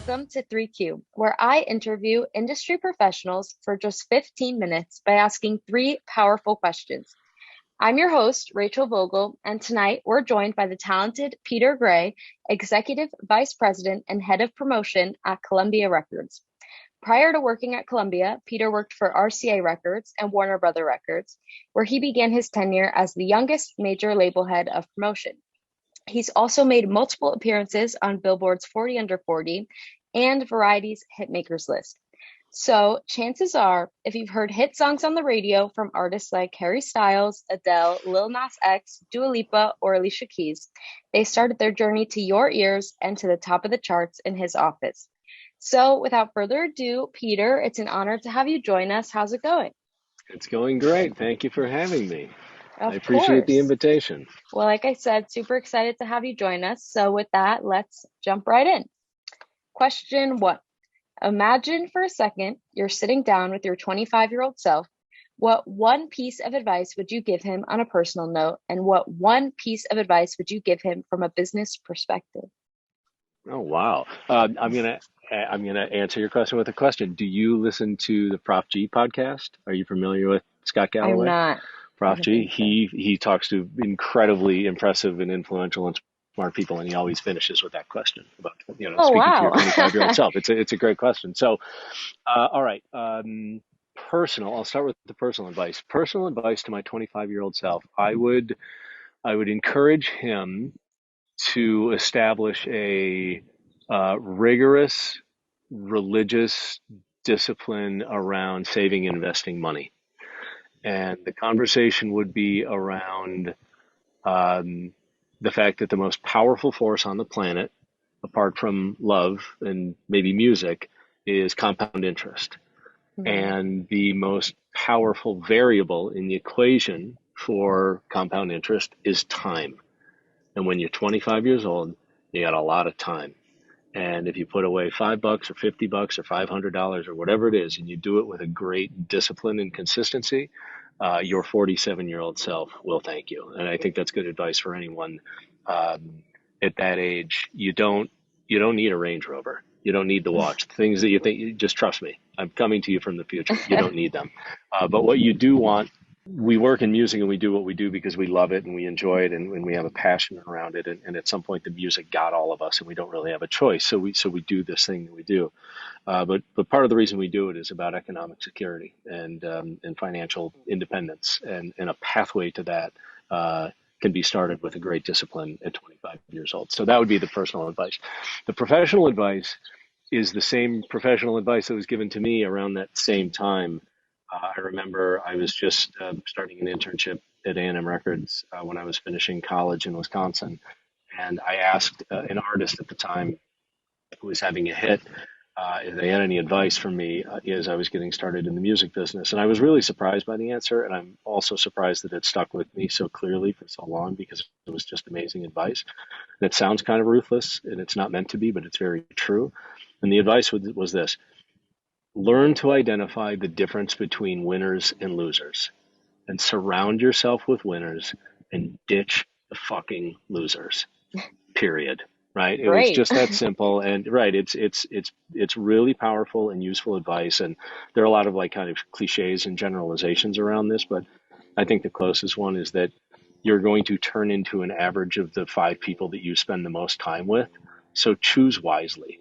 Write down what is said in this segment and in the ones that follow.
welcome to 3Q, where I interview industry professionals for just 15 minutes by asking three powerful questions. I'm your host, Rachel Vogel, and tonight we're joined by the talented Peter Gray, Executive Vice President and Head of Promotion at Columbia Records. Prior to working at Columbia, Peter worked for RCA Records and Warner Brother Records, where he began his tenure as the youngest major label head of promotion. He's also made multiple appearances on Billboard's 40 Under 40 and Variety's Hitmakers list. So chances are, if you've heard hit songs on the radio from artists like Harry Styles, Adele, Lil Nas X, Dua Lipa, or Alicia Keys, they started their journey to your ears and to the top of the charts in his office. So without further ado, Peter, it's an honor to have you join us. How's it going? It's going great. Thank you for having me. I appreciate the invitation. Well, like I said, super excited to have you join us. So with that, let's jump right in. Question 1. Imagine for a second you're sitting down with your 25-year-old self. What one piece of advice would you give him on a personal note? And what one piece of advice would you give him from a business perspective? Oh, wow. I'm gonna answer your question with a question. Do you listen to the Prof G podcast? Are you familiar with Scott Galloway? I'm not. Prof G. He talks to incredibly impressive and influential and smart people, and he always finishes with that question about speaking to your 25-year-old self. It's a great question. So, all right. I'll start with the personal advice. Personal advice to my 25-year-old self. I would encourage him to establish a rigorous religious discipline around saving and investing money. And the conversation would be around the fact that the most powerful force on the planet, apart from love and maybe music, is compound interest. Mm-hmm. And the most powerful variable in the equation for compound interest is time. And when you're 25 years old, you got a lot of time. And if you put away $5 or $50 or $500 or whatever it is, and you do it with a great discipline and consistency, your 47-year-old self will thank you. And I think that's good advice for anyone at that age. You don't need a Range Rover. You don't need the watch. The things that you think, just trust me. I'm coming to you from the future. You don't need them. But what you do want, we work in music and we do what we do because we love it and we enjoy it and we have a passion around it. And at some point, the music got all of us and we don't really have a choice. So we do this thing that we do. But part of the reason we do it is about economic security and financial independence. And a pathway to that can be started with a great discipline at 25 years old. So that would be the personal advice. The professional advice is the same professional advice that was given to me around that same time. I remember I was just starting an internship at A&M Records when I was finishing college in Wisconsin. And I asked an artist at the time who was having a hit if they had any advice for me as I was getting started in the music business. And I was really surprised by the answer. And I'm also surprised that it stuck with me so clearly for so long because it was just amazing advice. And it sounds kind of ruthless and it's not meant to be, but it's very true. And the advice was this: learn to identify the difference between winners and losers and surround yourself with winners and ditch the fucking losers, period. Right. It was just that simple. And it's really powerful and useful advice. And there are a lot of kind of cliches and generalizations around this, but I think the closest one is that you're going to turn into an average of the 5 people that you spend the most time with. So choose wisely.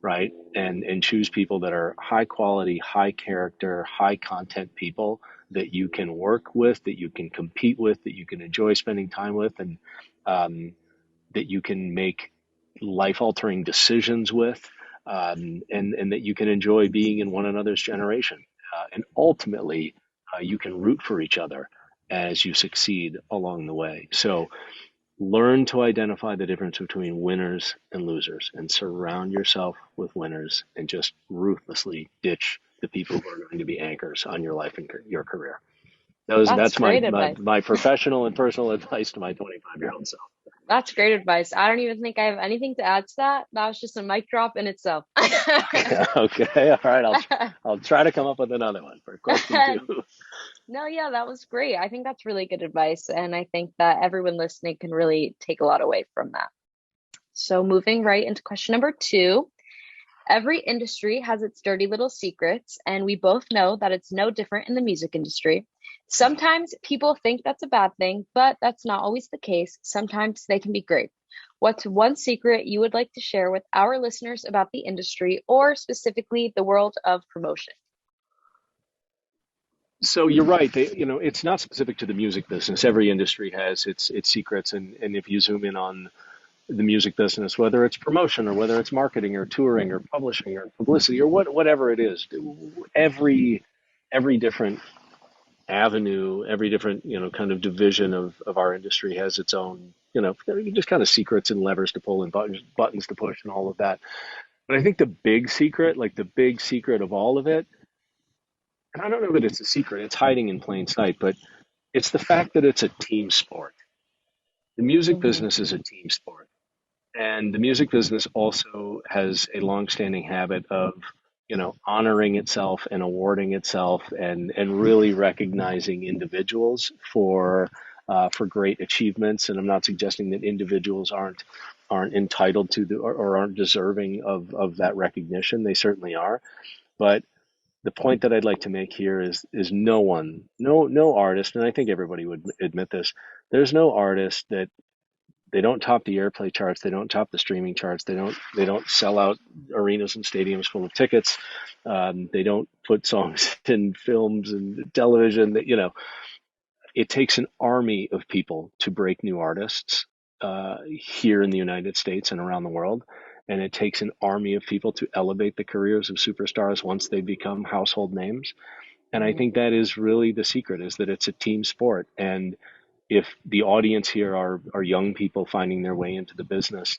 Right. And choose people that are high quality, high character, high content people that you can work with, that you can compete with, that you can enjoy spending time with, and that you can make life-altering decisions with, and that you can enjoy being in one another's generation. And ultimately, you can root for each other as you succeed along the way. So learn to identify the difference between winners and losers and surround yourself with winners and just ruthlessly ditch the people who are going to be anchors on your life and your career. That's my professional and personal advice to my 25-year-old self. That's great advice. I don't even think I have anything to add to that. That was just a mic drop in itself. Okay. All right. I'll try to come up with another one for question 2. No, yeah, that was great. I think that's really good advice. And I think that everyone listening can really take a lot away from that. So moving right into question number 2. Every industry has its dirty little secrets, and we both know that it's no different in the music industry. Sometimes people think that's a bad thing, but that's not always the case. Sometimes they can be great. What's one secret you would like to share with our listeners about the industry or specifically the world of promotion? So you're right. It's not specific to the music business. Every industry has its secrets, and if you zoom in on the music business, whether it's promotion or whether it's marketing or touring or publishing or publicity or whatever it is, every different avenue, every different kind of division of our industry has its own just kind of secrets and levers to pull and buttons to push and all of that. But I think the big secret, like the big secret of all of it, and I don't know that it's a secret, it's hiding in plain sight, but it's the fact that it's a team sport. The music Mm-hmm. business is a team sport. And the music business also has a longstanding habit of, honoring itself and awarding itself and really recognizing individuals for great achievements. And I'm not suggesting that individuals aren't entitled to or aren't deserving of that recognition. They certainly are. But the point that I'd like to make here is no artist, and I think everybody would admit this, there's no artist that they don't top the airplay charts. They don't top the streaming charts. They don't sell out arenas and stadiums full of tickets. They don't put songs in films and television. It takes an army of people to break new artists here in the United States and around the world. And it takes an army of people to elevate the careers of superstars once they become household names. And I think that is really the secret, is that it's a team sport. And if the audience here are young people finding their way into the business,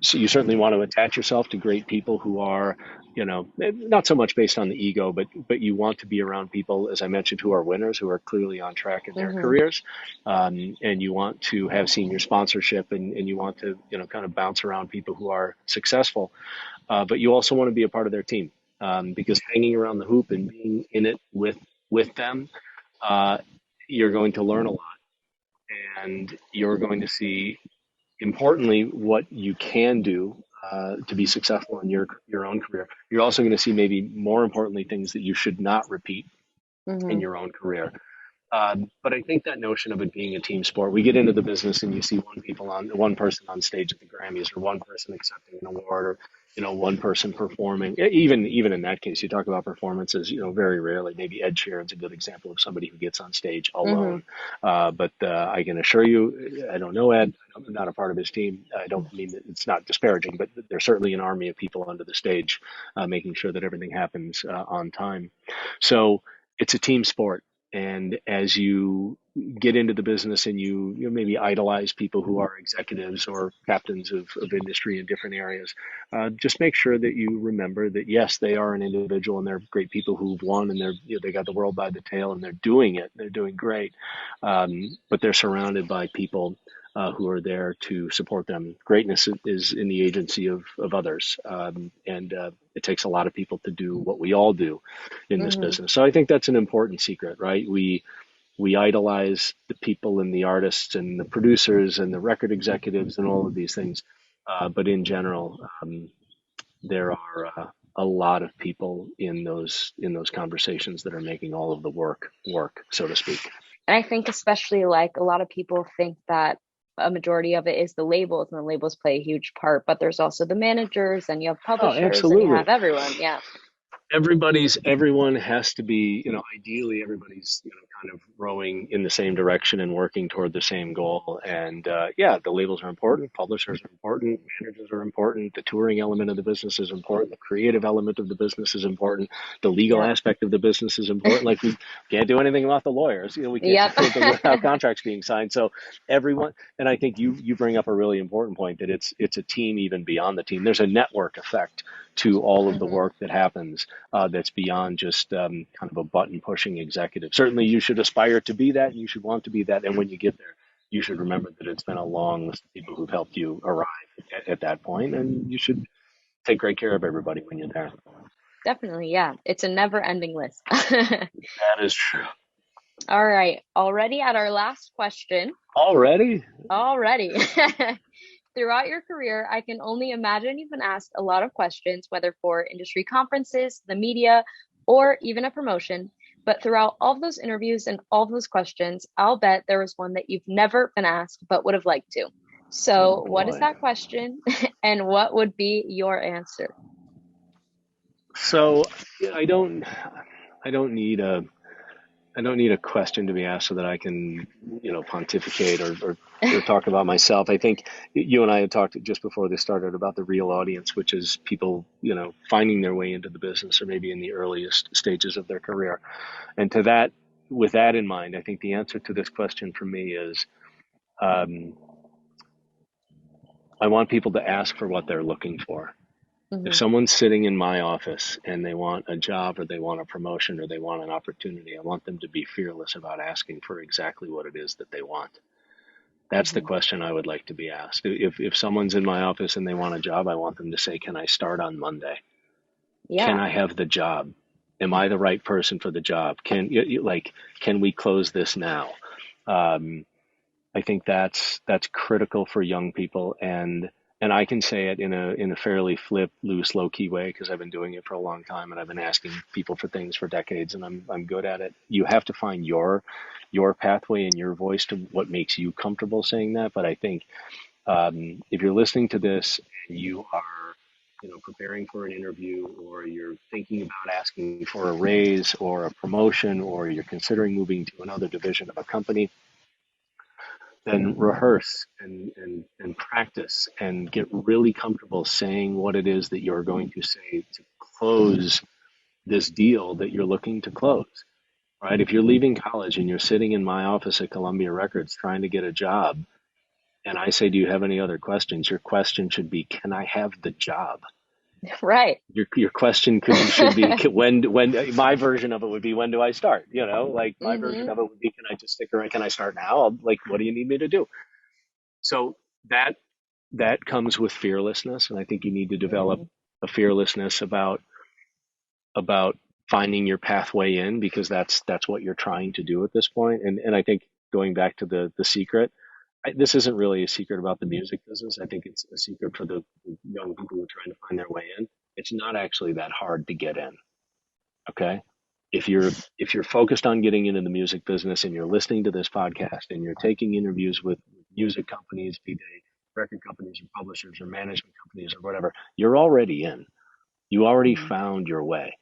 so you certainly want to attach yourself to great people who are, not so much based on the ego, but you want to be around people, as I mentioned, who are winners, who are clearly on track in their Mm-hmm. careers, and you want to have senior sponsorship, and you want to, kind of bounce around people who are successful, but you also want to be a part of their team, because hanging around the hoop and being in it with them, uh, you're going to learn a lot, and you're going to see, importantly, what you can do to be successful in your own career. You're also going to see, maybe more importantly, things that you should not repeat in Mm-hmm. your own career. But I think that notion of it being a team sport, we get into the business and you see one person on stage at the Grammys, or one person accepting an award, or one person performing. Even in that case, you talk about performances. Very rarely. Maybe Ed Sheeran's a good example of somebody who gets on stage Mm-hmm. alone. But I can assure you, I don't know Ed. I'm not a part of his team. I don't mean that it's not disparaging, but there's certainly an army of people under the stage, making sure that everything happens on time. So it's a team sport. And as you get into the business and you maybe idolize people who are executives or captains of industry in different areas, just make sure that you remember that, yes, they are an individual and they're great people who've won, and they got the world by the tail and they're doing it. They're doing great. But they're surrounded by people who are there to support them. Greatness is in the agency of others. And it takes a lot of people to do what we all do in this Mm-hmm. business. So I think that's an important secret, right? We idolize the people and the artists and the producers and the record executives and all of these things. But in general, there are a lot of people in those conversations that are making all of the work, so to speak. And I think especially like a lot of people think that a majority of it is the labels, and the labels play a huge part, but there's also the managers, and you have Oh, publishers, and you absolutely. have everyone. Yeah. Everyone has to be, ideally everybody's, kind of rowing in the same direction and working toward the same goal. And yeah, the labels are important, publishers are important, managers are important, the touring element of the business is important, the creative element of the business is important, the legal Yep. aspect of the business is important. Like, we can't do anything about the lawyers. We can't do Yep. anything without contracts being signed. So everyone, and I think you bring up a really important point, that it's a team even beyond the team. There's a network effect to all of the Hmm. work that happens, that's beyond just kind of a button pushing executive. Certainly, you should aspire to be that, and you should want to be that. And when you get there, you should remember that it's been a long list of people who've helped you arrive at that point, and you should take great care of everybody when you're there. Definitely. Yeah. It's a never ending list. That is true. All right. Already at our last question. Already? Already. throughout your career, I can only imagine you've been asked a lot of questions, whether for industry conferences, the media, or even a promotion. But throughout all of those interviews and all of those questions, I'll bet there was one that you've never been asked but would have liked to. Oh So, what is boy. that question, and what would be your answer? So yeah, I don't need a I don't need a question to be asked so that I can, pontificate or talk about myself. I think you and I had talked just before this started about the real audience, which is people, finding their way into the business or maybe in the earliest stages of their career. And with that in mind, I think the answer to this question for me is, um, I want people to ask for what they're looking for. If Hmm. someone's sitting in my office and they want a job or they want a promotion or they want an opportunity, I want them to be fearless about asking for exactly what it is that they want. That's the Hmm. question I would like to be asked. If someone's in my office and they want a job, I want them to say, "Can I start on Monday? Can Yeah. I have the job? Am I the right person for the job? Can we close this now?" Um, I think that's critical for young people, and I can say it in a fairly flip, loose, low key way because I've been doing it for a long time and I've been asking people for things for decades and I'm good at it. You have to find your pathway and your voice to what makes you comfortable saying that. But I think if you're listening to this and you are preparing for an interview or you're thinking about asking for a raise or a promotion or you're considering moving to another division of a company, then rehearse and practice and get really comfortable saying what it is that you're going to say to close this deal that you're looking to close. Right? If you're leaving college and you're sitting in my office at Columbia Records trying to get a job, and I say, "Do you have any other questions?" Your question should be, "Can I have the job?" Right. Your question should be, when my version of it would be, "When do I start?" Like my version Hmm. of it would be, "Can I just stick around? Can I start now? Like, what do you need me to do?" So that that comes with fearlessness, and I think you need to develop Hmm. a fearlessness about finding your pathway in because that's what you're trying to do at this point. And I think going back to the secret, this isn't really a secret about the music business. I think it's a secret for the young people who are trying to find their way in. It's not actually that hard to get in. Okay. If you're focused on getting into the music business and you're listening to this podcast and you're taking interviews with music companies, be they record companies or publishers or management companies or whatever, you're already in. You already Hmm. found your way.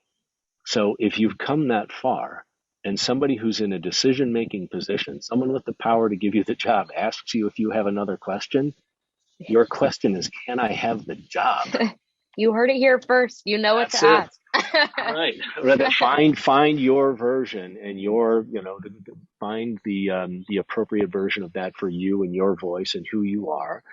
So if you've come that far and somebody who's in a decision making position, someone with the power to give you the job asks you if you have another question, your question is, "Can I have the job?" You heard it here first. You know what That's to it. ask. Right. Rather find your version and find the appropriate version of that for you and your voice and who you are,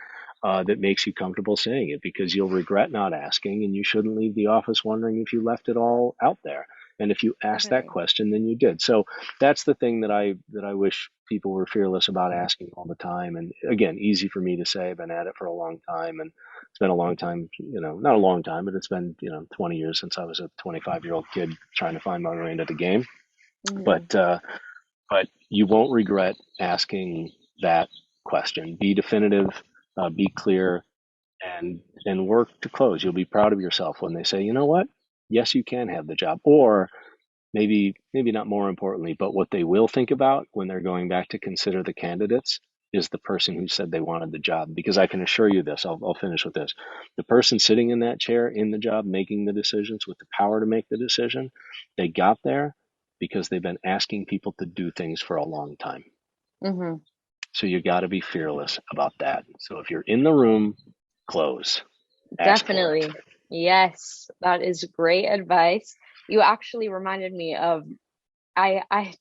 that makes you comfortable saying it because you'll regret not asking and you shouldn't leave the office wondering if you left it all out there. And if you asked that Definitely. question, then you did. So that's the thing that I wish people were fearless about asking all the time. And again, easy for me to say. I've been at it for a long time, and it's been a long time. Not a long time, but it's been 20 years since I was a 25-year-old kid trying to find my way into the game. Hmm. But you won't regret asking that question. Be definitive, be clear, and work to close. You'll be proud of yourself when they say, "You know what? Yes, you can have the job." Or maybe not more importantly, but what they will think about when they're going back to consider the candidates is the person who said they wanted the job. Because I can assure you this, I'll finish with this. The person sitting in that chair in the job, making the decisions with the power to make the decision, they got there because they've been asking people to do things for a long time. Hmm. So you got to be fearless about that. So if you're in the room, close, ask for it. Definitely. Yes, that is great advice. You actually reminded me of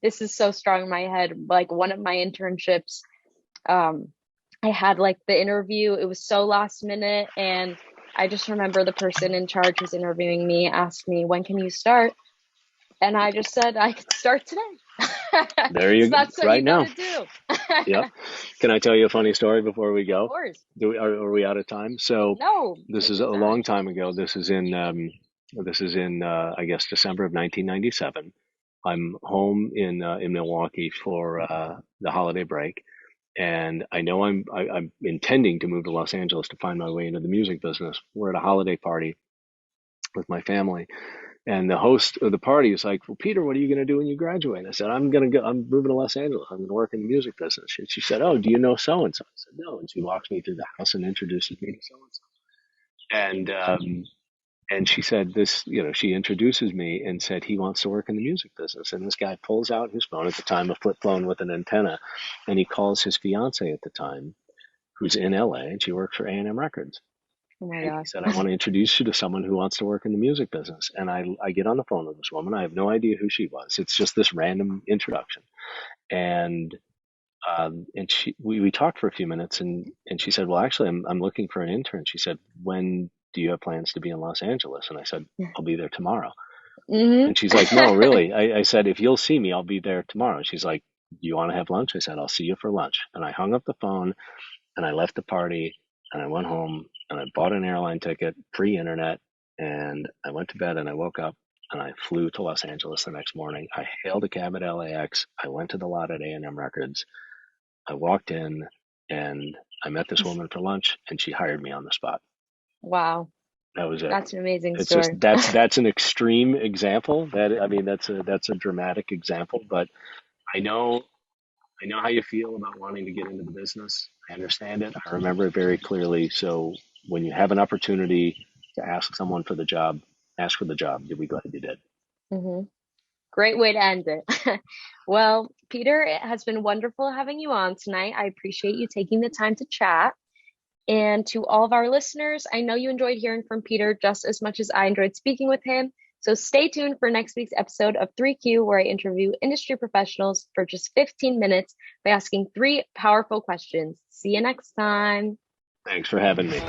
this is so strong in my head. Like one of my internships, um, I had like the interview, it was so last minute, and I just remember the person in charge who's interviewing me asked me, "When can you start?" And I just said I could start today. There So you go, that's what right you now. gotta do. Yep. Can I tell you a funny story before we Of go? course. Are we out of time? So No, this take is your a long time. time ago. This is in I guess December of 1997. I'm home in Milwaukee for the holiday break, And I know I'm intending to move to Los Angeles to find my way into the music business. We're at a holiday party with my family, and the host of the party is like, "Well, Peter, what are you going to do when you graduate?" I said, "I'm moving to Los Angeles. I'm going to work in the music business." And she said, "Oh, do you know so and so?" I said, "No." And she walks me through the house and introduces me to so and so. And she said this, she introduces me and said he wants to work in the music business. And this guy pulls out his phone, at the time, a flip phone with an antenna, and he calls his fiance at the time, who's in LA, and she works for A&M Records. Oh my And God. he said, "I want to introduce you to someone who wants to work in the music business." And I get on the phone with this woman. I have no idea who she was. It's just this random introduction. And we talked for a few minutes, and she said, "Well, actually, I'm looking for an intern." She said, "When do you have plans to be in Los Angeles?" And I said, "I'll be there tomorrow." Mm-hmm. And she's like, "No, really." I said, "If you'll see me, I'll be there tomorrow." And she's like, "Do you want to have lunch?" I said, "I'll see you for lunch." And I hung up the phone, and I left the party, and I went home, and I bought an airline ticket pre-internet, and I went to bed, and I woke up, and I flew to Los Angeles the next morning. I hailed a cab at LAX. I went to the lot at A&M Records. I walked in, and I met this woman for lunch, and she hired me on the spot. Wow. That was it. That's an amazing It's just story. that's an extreme example. That's a dramatic example, but I know I know how you feel about wanting to get into the business. I understand it. I remember it very clearly. So when you have an opportunity to ask someone for the job, ask for the job. You'll be glad you did. Mm-hmm. Great way to end it. Well, Peter, it has been wonderful having you on tonight. I appreciate you taking the time to chat. And to all of our listeners, I know you enjoyed hearing from Peter just as much as I enjoyed speaking with him. So stay tuned for next week's episode of 3Q, where I interview industry professionals for just 15 minutes by asking 3 powerful questions. See you next time. Thanks for having me.